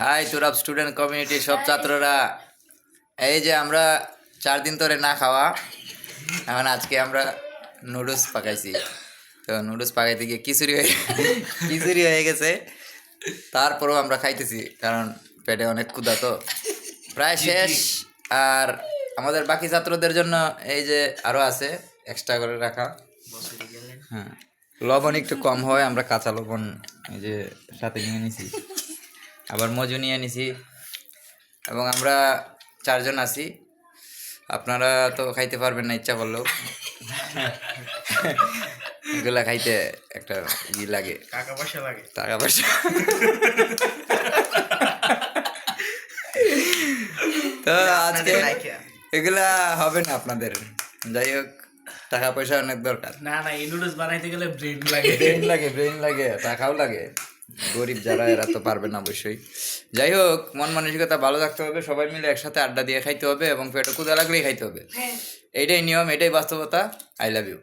High Turab student community সব ছাত্ররা, এই যে আমরা 4 দিন ধরে না খাওয়া, এখন আজকে আমরা নুডলস পাকাইছি। তো নুডলস পাকাইতে গিয়ে খিচুড়ি হয়ে গেছে। তারপরেও আমরা খাইতেছি কারণ পেটে অনেক ক্ষুধা, তো প্রায় শেষ। আর আমাদের বাকি ছাত্রদের জন্য এই যে আরও আছে এক্সট্রা করে রাখা। হ্যাঁ, লবণ একটু কম হয়, আমরা কাঁচা লবণ এই যে সাথে নিয়ে নিছি, আবার মজু নিয়ে নিছি। এবং আমরা 4 জন আছি, আপনারা তো খাইতে পারবেন না ইচ্ছা করলেও। এগুলা খাইতে একটা লাগে, টাকা পয়সা। তো আজকে এগুলা হবে না আপনাদের, যাই হোক টাকা পয়সা অনেক দরকার। না এই নুডলস বানাইতে গেলে ব্রেন লাগে টাকাও লাগে। গরিব যারা এরা তো পারবে না অবশ্যই। যাই হোক, মন মানসিকতা ভালো থাকতে হবে, সবাই মিলে একসাথে আড্ডা দিয়ে খাইতে হবে এবং পেটে ক্ষুধা লাগলেই খাইতে হবে। এইটাই নিয়ম, এটাই বাস্তবতা। I love you.